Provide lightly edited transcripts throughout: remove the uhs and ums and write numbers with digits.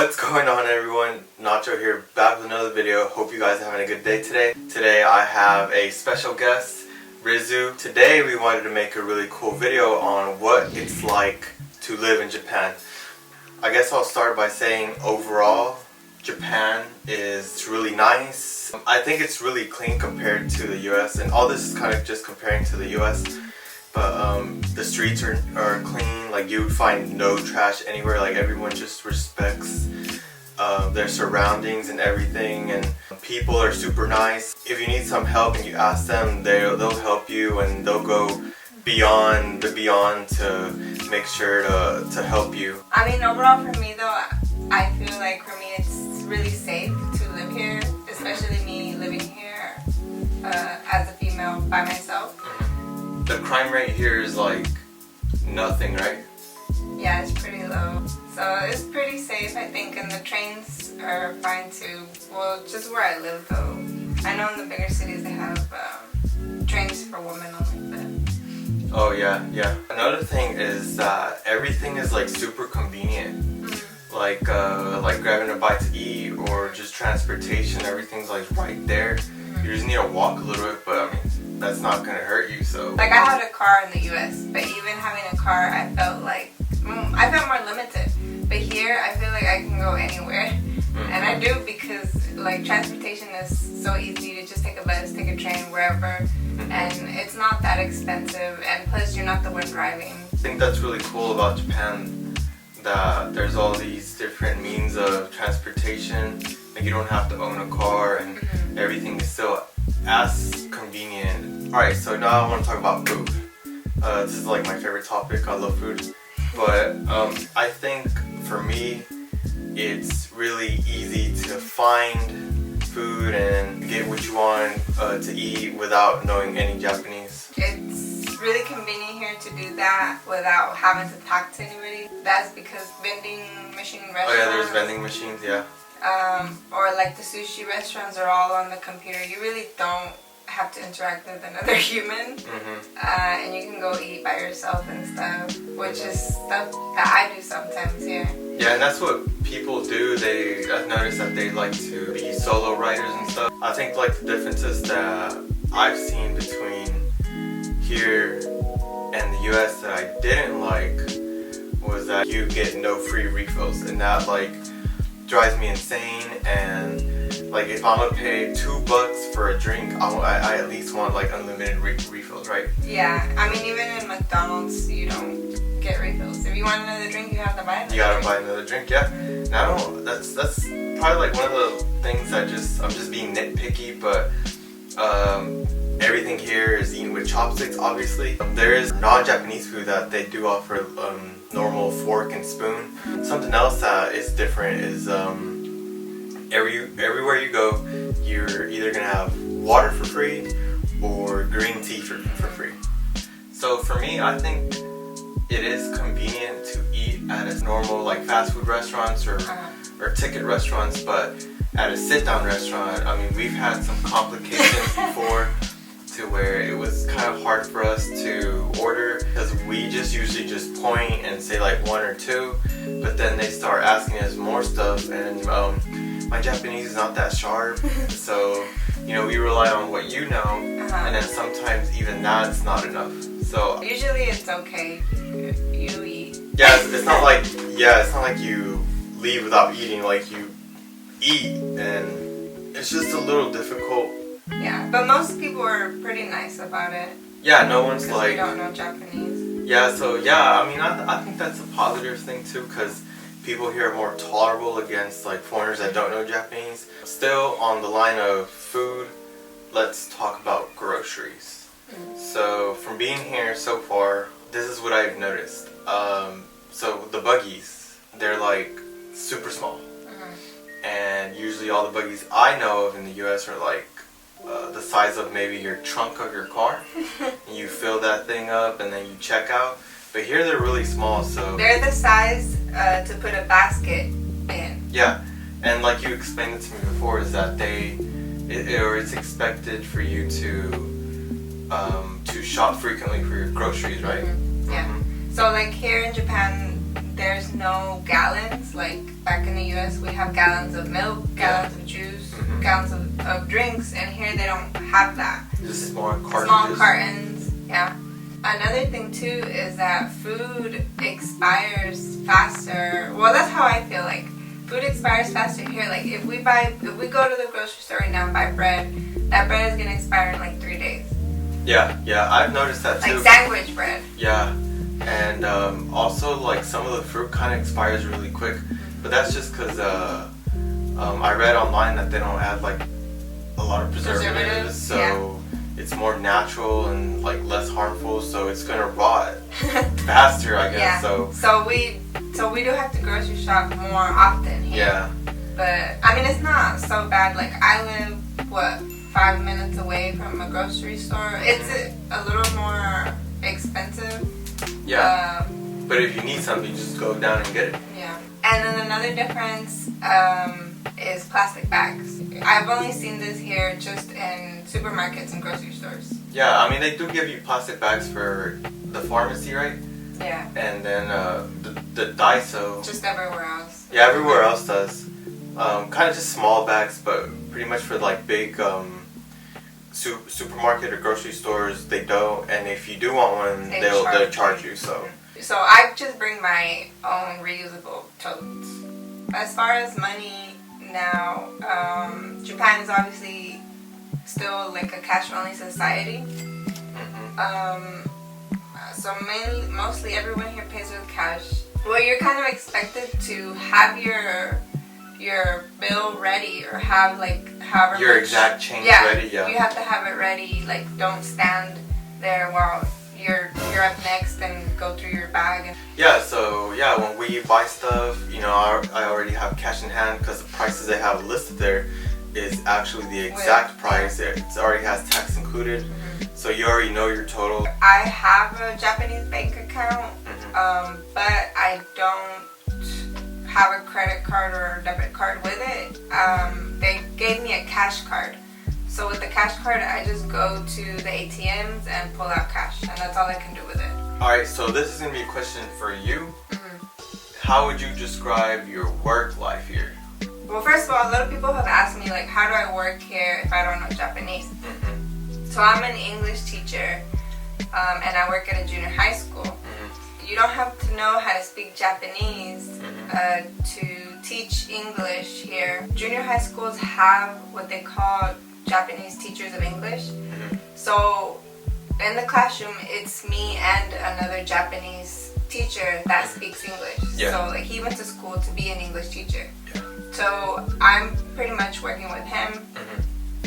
What's going on, everyone? Nacho here, back with another video. Hope you guys are having a good day today. Today I have a special guest, Rizu. Today we wanted to make a really cool video on what it's like to live in Japan. I guess I'll start by saying overall, Japan is really nice. I think it's really clean compared to the US, and all this is kind of just comparing to the US. But the streets are clean. Like, you would find no trash anywhere. Like, everyone just respects their surroundings and everything, and people are super nice. If you need some help and you ask them, they'll help you, and they'll go beyond to make sure to help you. I mean, overall for me though, I feel like for me it's really safe to live here, especially me living here as a female by myself. The crime rate here is like nothing, right? Yeah, it's pretty low. So it's pretty safe, I think, and the trains are fine too. Well, just where I live though. I know in the bigger cities they have trains for women only, but... Oh yeah. Another thing is that everything is like super convenient. Like grabbing a bite to eat or just transportation, everything's like right there. You just need to walk a little bit, but I mean, that's not gonna hurt you, so. Like, I had a car in the US, but even having a car, I felt more limited. But here, I feel like I can go anywhere. And I do, because like transportation is so easy to just take a bus, take a train, wherever. And it's not that expensive, and plus you're not the one driving. I think that's really cool about Japan, that there's all these different means of transportation. Like, you don't have to own a car, and everything is still as convenient. Alright, so now I want to talk about food. This is like my favorite topic. I love food. But I think for me, it's really easy to find food and get what you want to eat without knowing any Japanese. It's really convenient here to do that without having to talk to anybody. That's because vending machine restaurants... Oh yeah, there's vending machines, yeah. Or like the sushi restaurants are all on the computer. You really don't have to interact with another human. And you can go eat by yourself and stuff, which is stuff that I do sometimes here. Yeah, and that's what people do. I've noticed that they like to be solo riders and stuff. I think like the differences that I've seen between here and the US that I didn't like was that you get no free refills, and that like drives me insane. And like, if I'm gonna pay $2 for a drink, I at least want like unlimited refills, right? Yeah, I mean, even in McDonald's you don't get refills. If you want another drink, you have to buy another drink. You gotta buy another drink, yeah. Now, that's probably like one of the things I'm just being nitpicky, but everything here is eaten with chopsticks, obviously. There is non-Japanese food that they do offer normal fork and spoon. Something else that is different is everywhere you go, you're either gonna have water for free or green tea for free. So for me, I think it is convenient to eat at a normal like fast food restaurants or ticket restaurants, but at a sit-down restaurant, I mean, we've had some complications before to where it was kind of hard for us to order, because we usually just point and say like one or two, but then they start asking us more stuff, and my Japanese is not that sharp, so you know, we rely on what you know, and then sometimes even that's not enough. So usually it's okay. You eat. Yeah, it's not like you leave without eating. Like, you eat, and it's just a little difficult. Yeah, but most people are pretty nice about it. Yeah, no one's like... we don't know Japanese. Yeah, so yeah, I mean, I think that's a positive thing too, because people here are more tolerable against like foreigners that don't know Japanese. Still on the line of food, let's talk about groceries. So from being here so far, this is what I've noticed. So the buggies, they're like super small. And usually all the buggies I know of in the US are like the size of maybe your trunk of your car. And you fill that thing up and then you check out. But here they're really small, so... They're the size to put a basket in. Yeah, and like you explained it to me before, is that it's expected for you to shop frequently for your groceries, right? Yeah. So like here in Japan, there's no gallons. Like back in the US, we have gallons of milk, gallons of juice, gallons of drinks, and here they don't have that. Just small cartons. Small cartons, yeah. Another thing too is that food expires faster. Well, that's how I feel like. Food expires faster here. Like if we go to the grocery store right now and buy bread, that bread is gonna expire in like 3 days. Yeah, I've noticed that too. Like sandwich bread. Yeah, and also like some of the fruit kind of expires really quick, but that's just because I read online that they don't add like a lot of preservatives, so it's more natural and like less harmful, so it's gonna rot faster, I guess. Yeah. So we do have to grocery shop more often here. Yeah. But I mean, it's not so bad. Like I live 5 minutes away from a grocery store. It's a little more expensive. Yeah. But if you need something, just go down and get it. Yeah. And then another difference is plastic bags. I've only seen this here just in supermarkets and grocery stores. Yeah, I mean they do give you plastic bags for the pharmacy, right? Yeah. And then the Daiso. Just everywhere else. Yeah, everywhere else does. Kind of just small bags, but pretty much for like big supermarket or grocery stores, they don't. And if you do want one, they'll charge you. So I just bring my own reusable totes. As far as money now, Japan is obviously still like a cash-only society. So mostly everyone here pays with cash. Well, you're kind of expected to have your bill ready, or have like however your much, exact change ready. Yeah, you have to have it ready. Like don't stand there while you're up next and go through your bag. So when we buy stuff, I already have cash in hand because the prices they have listed there is actually the exact price. It already has tax included. So you already know your total. I have a Japanese bank account, but I don't have a credit card or a debit card with it. They gave me a cash card. So with the cash card, I just go to the ATMs and pull out cash, and that's all I can do with it. Alright, so this is going to be a question for you. How would you describe your work life here? Well, first of all, a lot of people have asked me, like, how do I work here if I don't know Japanese? So I'm an English teacher, and I work at a junior high school. You don't have to know how to speak Japanese to teach English here. Junior high schools have what they call Japanese teachers of English. So in the classroom, it's me and another Japanese teacher that speaks English. So like he went to school to be an English teacher. So I'm pretty much working with him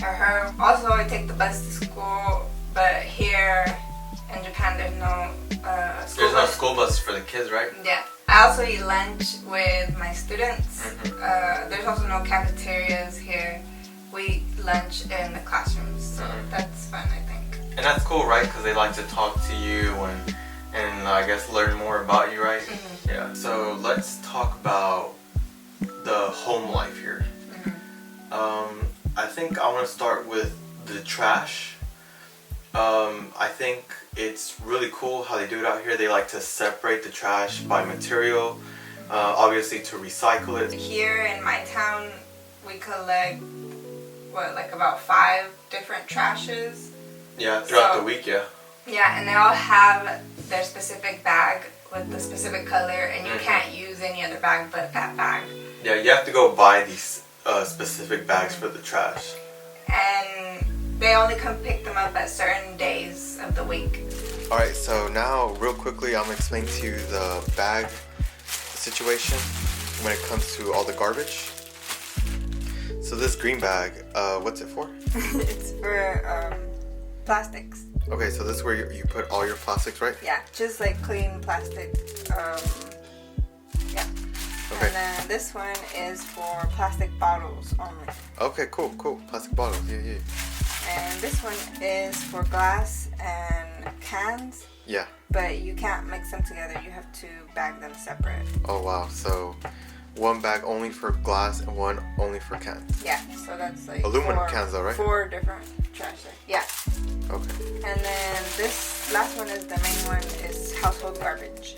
or her. Also, I take the bus to school, but here in Japan, there's no school bus. There's no school bus for the kids, right? Yeah. I also eat lunch with my students. There's also no cafeterias here. We eat lunch in the classrooms, so that's fun, I think. And that's cool, right? Because they like to talk to you and I guess learn more about you, right? Yeah. So let's talk about the home life here. I think I want to start with the trash. I think it's really cool how they do it out here. They like to separate the trash by material, obviously to recycle it. Here in my town, we collect like about 5 different trashes. Yeah, throughout the week, yeah. Yeah, and they all have their specific bag with the specific color, and you can't use any other bag but that bag. Yeah, you have to go buy these specific bags for the trash. And they only come pick them up at certain days of the week. Alright, so now real quickly I'm going to explain to you the bag situation when it comes to all the garbage. So this green bag, what's it for? It's for plastics. Okay, so this is where you put all your plastics, right? Yeah, just like clean plastic. Yeah. Okay. And then this one is for plastic bottles only. Okay, cool. Plastic bottles, yeah. And this one is for glass and cans. Yeah. But you can't mix them together. You have to bag them separate. Oh, wow. So one bag only for glass and one only for cans. Yeah, so that's like aluminum cans though, right? 4 different trash. Yeah. Okay. And then this last one is the main one, is household garbage.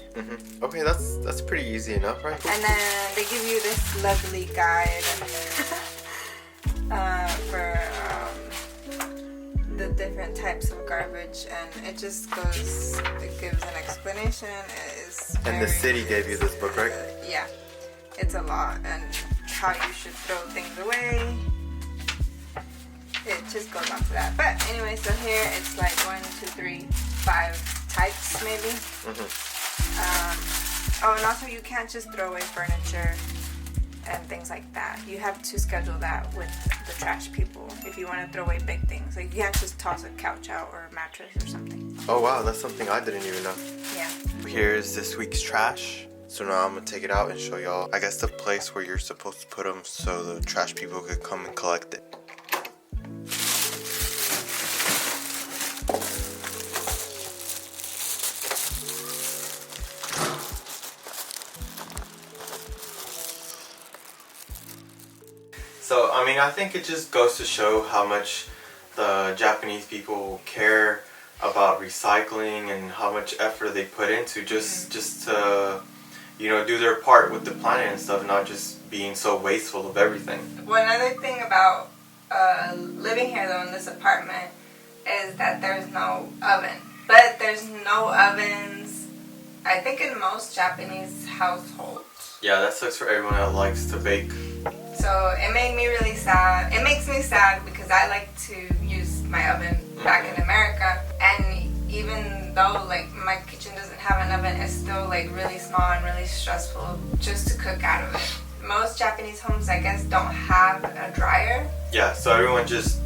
Okay, that's pretty easy enough, right? And then they give you this lovely guide for the different types of garbage, and it just goes, it gives an explanation. It is And the city gave you this book, right? Yeah, it's a lot, and how you should throw things away. It just goes on to that. But anyway, so here it's like 1, 2, 3, 5 types maybe. Oh, and also you can't just throw away furniture and things like that. You have to schedule that with the trash people if you want to throw away big things. Like you can't just toss a couch out or a mattress or something. Oh wow, that's something I didn't even know. Yeah. Here's this week's trash. So now I'm gonna take it out and show y'all, I guess, the place where you're supposed to put them so the trash people could come and collect it. So, I mean, I think it just goes to show how much the Japanese people care about recycling and how much effort they put into just to, you know, do their part with the planet and stuff, not just being so wasteful of everything. One other thing about living here though in this apartment is that there's no oven. But there's no ovens, I think, in most Japanese households. Yeah, that sucks for everyone that likes to bake. So it made me really sad. It makes me sad because I like to use my oven back in America, and even though like my kitchen doesn't have an oven, it's still like really small and really stressful just to cook out of it. Most Japanese homes, I guess, don't have a dryer. Yeah, so everyone just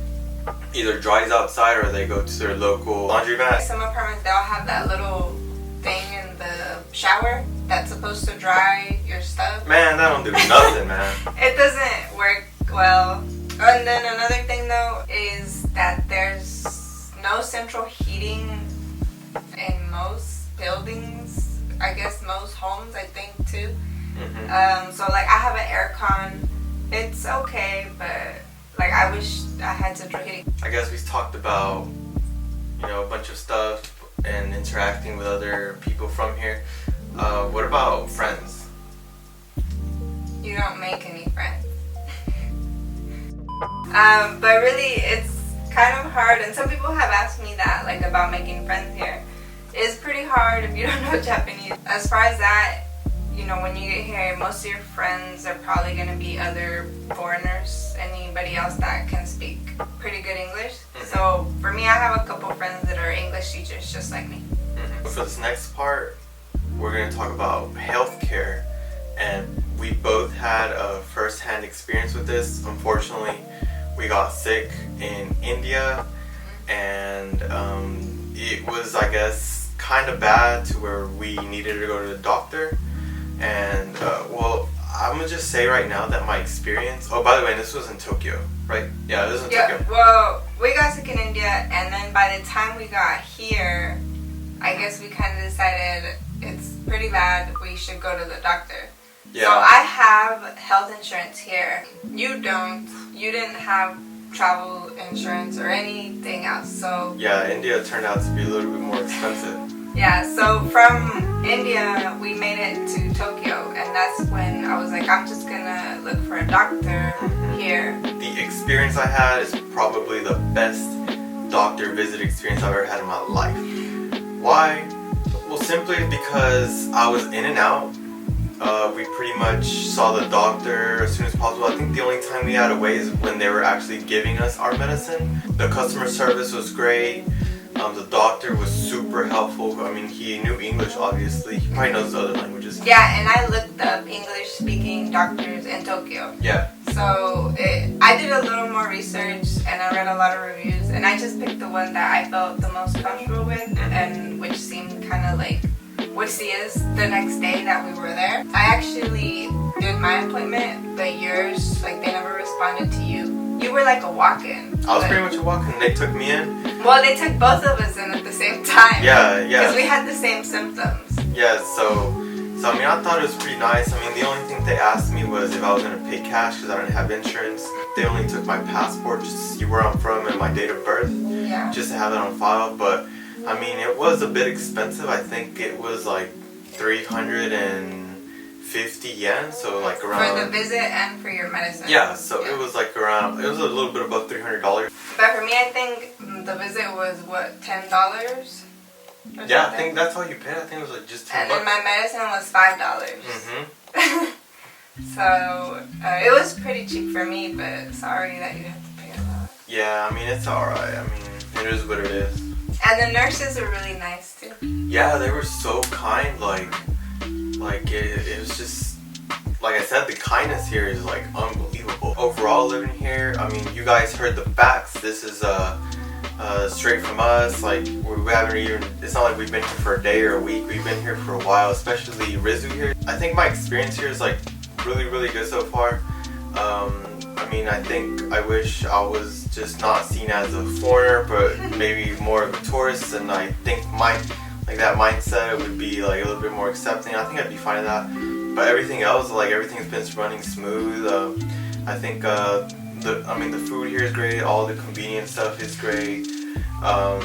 either dries outside or they go to their local laundromat. Some apartments, they'll have that little thing in the shower that's supposed to dry your stuff. Man, that don't do nothing, man. It doesn't work well. And then another thing though is that there's no central heating in most buildings. I guess most homes, I think, too. So like I have an air con. It's okay, but like I wish I had central heating. I guess we talked about, you know, a bunch of stuff and interacting with other people from here. What about friends? You don't make any friends. But really, it's kind of hard, and some people have asked me that, like, about making friends here. It's pretty hard if you don't know Japanese. As far as that, you know, when you get here, most of your friends are probably going to be other foreigners, anybody else that can speak pretty good English. So for me, I have a couple friends that are English teachers just like me. For this next part, we're going to talk about healthcare, and we both had a first-hand experience with this. Unfortunately, we got sick in India, and it was, I guess, kind of bad to where we needed to go to the doctor. And well, I'm gonna just say right now that my experience, oh, by the way, this was in Tokyo, right? Yeah, this was in Tokyo. Well, we got sick in India, and then by the time we got here, I guess we kind of decided it's pretty bad, we should go to the doctor. Yeah. So I have health insurance here. You don't. You didn't have travel insurance or anything else, so... Yeah, India turned out to be a little bit more expensive. Yeah, so from India, we made it to Tokyo, and that's when I was like, I'm just gonna look for a doctor here. The experience I had is probably the best doctor visit experience I've ever had in my life. Why? Well, simply because I was in and out. We pretty much saw the doctor as soon as possible. I think the only time we had to wait is when they were actually giving us our medicine. The customer service was great. The doctor was super helpful. I mean, he knew English, obviously. He probably knows the other languages. Yeah, and I looked up English-speaking doctors in Tokyo. Yeah. So I did a little more research, and I read a lot of reviews, and I just picked the one that I felt the most comfortable with, and which seemed kind of like would see us the next day that we were there. I actually did my appointment, but yours, like, they never responded to you. You were like a walk-in. I was pretty much a walk-in. They took me in. Well, they took both of us in at the same time. Yeah. Because we had the same symptoms. Yeah, so So I mean, I thought it was pretty nice. I mean, the only thing they asked me was if I was gonna pay cash because I didn't have insurance. They only took my passport just to see where I'm from and my date of birth, just to have it on file. But I mean, it was a bit expensive. I think it was like 350 yen, so like around. For the visit and for your medicine. Yeah, so it was like around. It was a little bit above $300. But for me, I think the visit was what, $10. Yeah, I think that's all you paid. I think it was like just $10. And then my medicine was $5. So it was pretty cheap for me, but sorry that you have to pay a lot. Yeah, I mean, it's alright. I mean, it is what it is. And the nurses are really nice too. Yeah, they were so kind. Like it was just, like I said, the kindness here is like unbelievable. Overall, living here, I mean, you guys heard the facts. This is straight from us. Like we haven't even. It's not like we've been here for a day or a week. We've been here for a while, especially Rizu here. I think my experience here is like really good so far. I mean, I think I wish I was just not seen as a foreigner, but maybe more of a tourist. And I think that mindset would be like a little bit more accepting. I think I'd be fine with that. But everything else, like everything's been running smooth. I think the food here is great. All the convenient stuff is great. I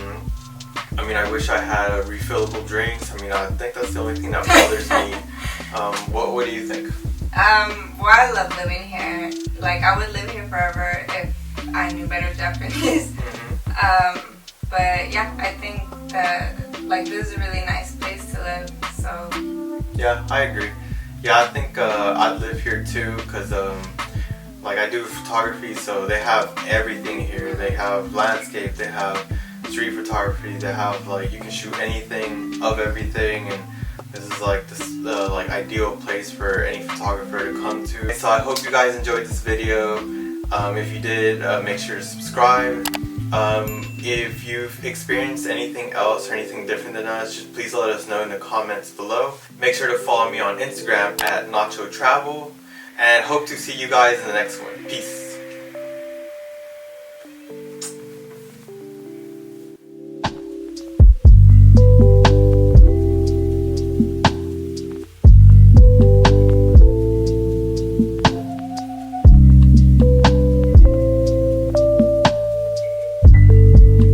mean, I wish I had refillable drinks. I mean, I think that's the only thing that bothers me. What do you think? Well, I love living here. Like, I would live here forever if I knew better Japanese. But yeah, I think that like this is a really nice place to live. So yeah, I agree. Yeah, I think I'd live here too, because like I do photography, so they have everything here. They have landscape, they have street photography, they have like you can shoot anything of everything, and this is like this ideal place for any photographer to come to. So I hope you guys enjoyed this video. If you did, make sure to subscribe. If you've experienced anything else or anything different than us, just please let us know in the comments below. Make sure to follow me on Instagram at Nacho Travel, and hope to see you guys in the next one. Peace.